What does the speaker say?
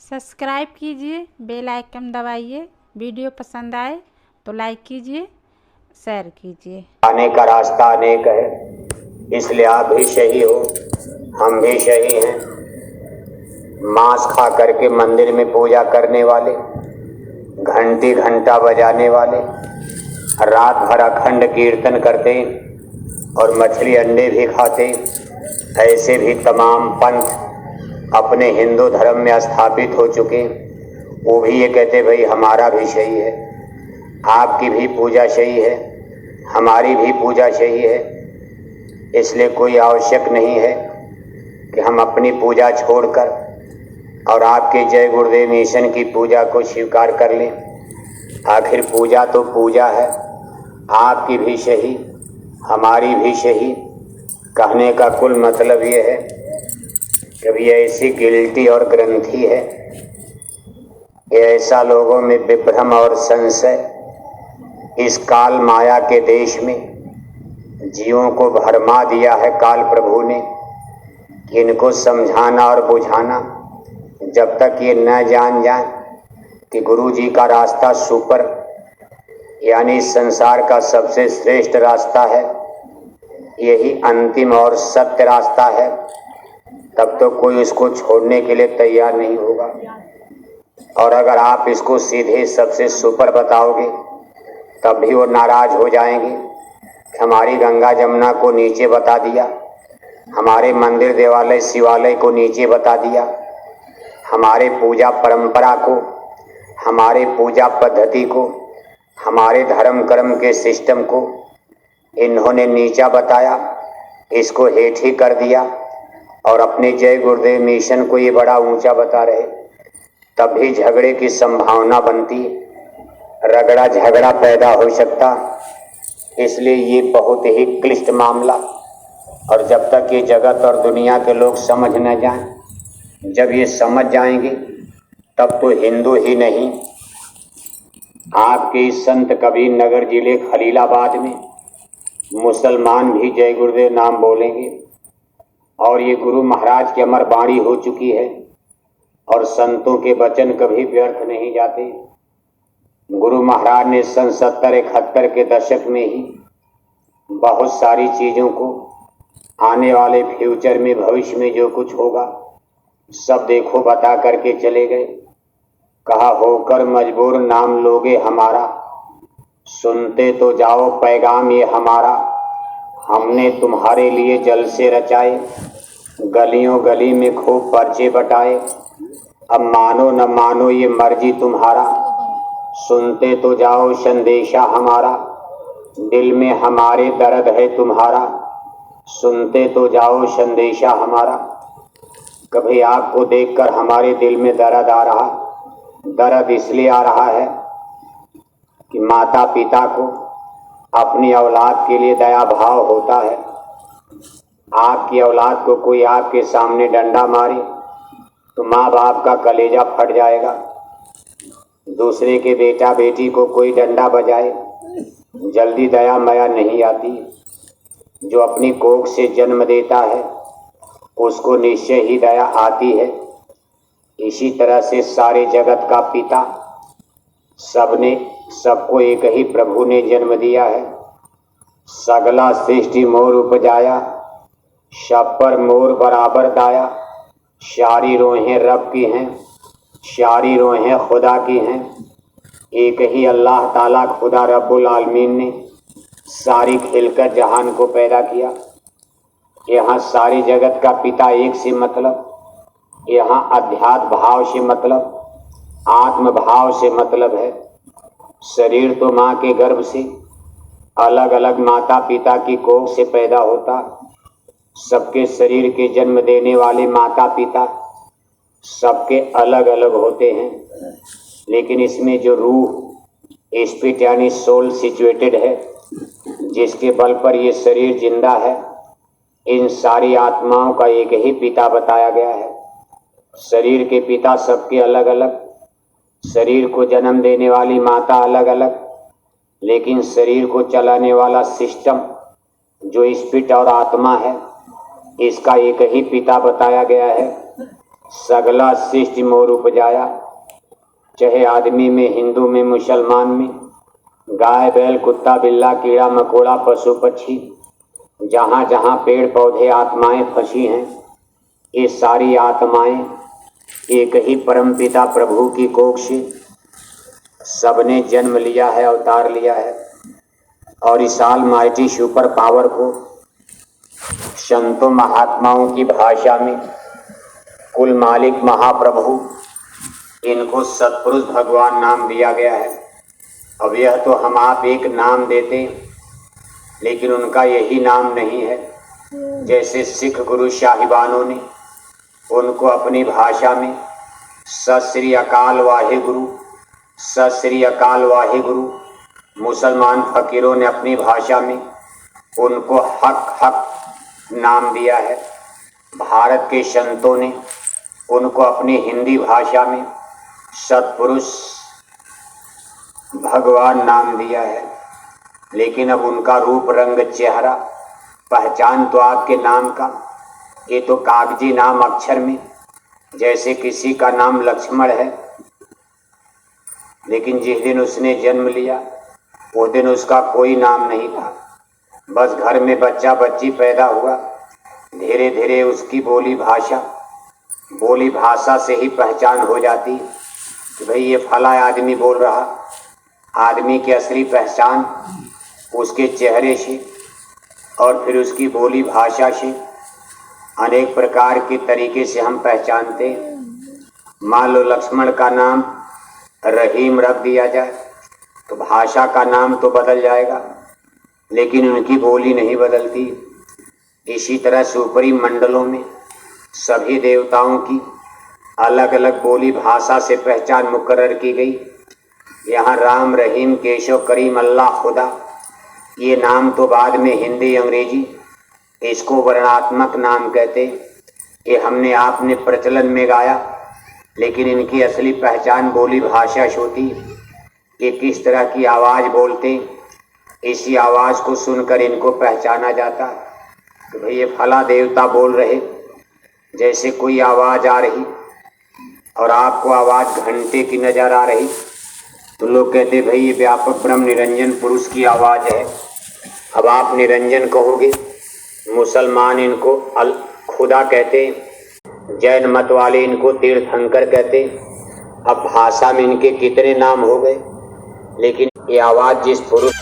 Subscribe कीजिए, bell icon दबाइए। Video पसंद आए तो लाइक कीजिए, शेयर कीजिए। आने का रास्ता अनेक है, इसलिए आप भी सही हो, हम भी सही हैं। मांस खा करके मंदिर में पूजा करने वाले, घंटी घंटा बजाने वाले, रात भर अखंड कीर्तन करते और मछली अंडे भी खाते, ऐसे भी तमाम पंथ अपने हिंदू धर्म में स्थापित हो चुके। वो भी ये कहते भाई हमारा भी सही है, आपकी भी पूजा सही है, हमारी भी पूजा सही है। इसलिए कोई आवश्यक नहीं है कि हम अपनी पूजा छोड़कर और आपके जय गुरुदेव मिशन की पूजा को स्वीकार कर लें। आखिर पूजा तो पूजा है, आपकी भी सही, हमारी भी सही। कहने का कुल मतलब ये है कि ये ऐसी गिल्टी और ग्रंथि है, ये ऐसा लोगों में विभ्रम और संशय इस काल माया के देश में जीवों को भरमा दिया है काल प्रभु ने। इनको समझाना और बुझाना, जब तक ये न जान जाए कि गुरु जी का रास्ता सुपर यानी संसार का सबसे श्रेष्ठ रास्ता है, यही अंतिम और सत्य रास्ता है, तब तो कोई इसको छोड़ने के लिए तैयार नहीं होगा। और अगर आप इसको सीधे सबसे सुपर बताओगे तब भी वो नाराज हो जाएंगे। हमारी गंगा जमुना को नीचे बता दिया, हमारे मंदिर देवालय शिवालय को नीचे बता दिया, हमारे पूजा परंपरा को, हमारे पूजा पद्धति को, हमारे धर्म कर्म के सिस्टम को इन्होंने नीचा बताया, इसको हेठ ही कर दिया और अपने जय गुरुदेव मिशन को ये बड़ा ऊंचा बता रहे। तब भी झगड़े की संभावना बनती, रगड़ा झगड़ा पैदा हो सकता। इसलिए ये बहुत ही क्लिष्ट मामला, और जब तक ये जगत और दुनिया के लोग समझ न जाएं, जब ये समझ जाएंगे तब तो हिंदू ही नहीं, आपके संत कबीर नगर जिले खलीलाबाद में मुसलमान भी जय गुरुदेव नाम बोलेंगे। और ये गुरु महाराज की अमर वाणी हो चुकी है और संतों के वचन कभी व्यर्थ नहीं जाते। गुरु महाराज ने सन 70-71 के दशक में ही बहुत सारी चीज़ों को, आने वाले फ्यूचर में भविष्य में जो कुछ होगा सब देखो बता करके चले गए। कहा होकर मजबूर नाम लोगे हमारा, सुनते तो जाओ पैगाम ये हमारा। हमने तुम्हारे लिए जल से रचाए, गलियों गली में खूब पर्चे बटाए। अब मानो न मानो ये मर्जी तुम्हारा, सुनते तो जाओ संदेशा हमारा। दिल में हमारे दर्द है तुम्हारा, सुनते तो जाओ संदेशा हमारा। कभी आपको देखकर हमारे दिल में दर्द आ रहा, दर्द इसलिए आ रहा है कि माता पिता को अपनी औलाद के लिए दया भाव होता है। आपकी औलाद को कोई आपके सामने डंडा मारे तो माँ बाप का कलेजा फट जाएगा। दूसरे के बेटा बेटी को कोई डंडा बजाए जल्दी दया माया नहीं आती। जो अपनी कोख से जन्म देता है उसको निश्चय ही दया आती है। इसी तरह से सारे जगत का पिता सबको एक ही प्रभु ने जन्म दिया है। सगला सृष्टि मोर उपजाया, सब पर मोर बराबर दाया। सारी रोहें रब की हैं, सारी रोहें खुदा की हैं। एक ही अल्लाह ताला खुदा रब्बुल आलमीन ने सारी खिलकर जहान को पैदा किया। यहाँ सारी जगत का पिता एक से मतलब, यहाँ अध्यात्म भाव से मतलब, आत्म भाव से मतलब है। शरीर तो माँ के गर्भ से, अलग अलग माता पिता की कोख से पैदा होता। सबके शरीर के जन्म देने वाले माता पिता सबके अलग अलग होते हैं, लेकिन इसमें जो रूह स्पिरिट यानी सोल सिचुएटेड है, जिसके बल पर ये शरीर जिंदा है, इन सारी आत्माओं का एक ही पिता बताया गया है। शरीर के पिता सबके अलग अलग, शरीर को जन्म देने वाली माता अलग अलग, लेकिन शरीर को चलाने वाला सिस्टम जो स्पिरिट और आत्मा है, इसका एक ही पिता बताया गया है। सगला सृष्टि मोर उपजाया, चाहे आदमी में, हिंदू में, मुसलमान में, गाय बैल कुत्ता बिल्ला कीड़ा मकोड़ा पशु पक्षी, जहाँ जहाँ पेड़ पौधे आत्माएं फंसी हैं, ये सारी आत्माएं एक ही परमपिता प्रभु की कोख से सबने जन्म लिया है, अवतार लिया है। और इस ऑलमाइटी सुपर पावर को संतों महात्माओं की भाषा में कुल मालिक महाप्रभु, इनको सतपुरुष भगवान नाम दिया गया है। अब यह तो हम आप एक नाम देते हैं, लेकिन उनका यही नाम नहीं है। जैसे सिख गुरु साहिबानों ने उनको अपनी भाषा में सत श्री अकाल वाहेगुरु, सत श्री अकाल वाहेगुरु, मुसलमान फकीरों ने अपनी भाषा में उनको हक हक नाम दिया है। भारत के संतों ने उनको अपनी हिंदी भाषा में सतपुरुष भगवान नाम दिया है। लेकिन अब उनका रूप रंग चेहरा पहचान तो आपके नाम का, ये तो कागजी नाम अक्षर में, जैसे किसी का नाम लक्ष्मण है, लेकिन जिस दिन उसने जन्म लिया वो दिन उसका कोई नाम नहीं था। बस घर में बच्चा बच्ची पैदा हुआ, धीरे धीरे उसकी बोली भाषा से ही पहचान हो जाती कि भाई ये फला आदमी बोल रहा। आदमी की असली पहचान उसके चेहरे से और फिर उसकी बोली भाषा से अनेक प्रकार के तरीके से हम पहचानते हैं। मान लो लक्ष्मण का नाम रहीम रख दिया जाए तो भाषा का नाम तो बदल जाएगा, लेकिन उनकी बोली नहीं बदलती। इसी तरह से ऊपरी मंडलों में सभी देवताओं की अलग अलग बोली भाषा से पहचान मुकर्रर की गई। यहाँ राम रहीम केशव करीम अल्लाह खुदा, ये नाम तो बाद में हिंदी अंग्रेजी इसको वर्णात्मक नाम कहते, ये हमने आपने प्रचलन में गाया, लेकिन इनकी असली पहचान बोली भाषा से होती। ये किस तरह की आवाज़ बोलते, इसी आवाज़ को सुनकर इनको पहचाना जाता कि भाई ये फला देवता बोल रहे। जैसे कोई आवाज़ आ रही और आपको आवाज़ घंटे की नज़र आ रही तो लोग कहते भाई ये व्यापक ब्रह्म निरंजन पुरुष की आवाज़ है। अब आप निरंजन कहोगे, मुसलमान इनको अल खुदा कहते, जैन मत वाले इनको तीर्थंकर कहते। अब भाषा में इनके कितने नाम हो गए, लेकिन ये आवाज़ जिस पुरुष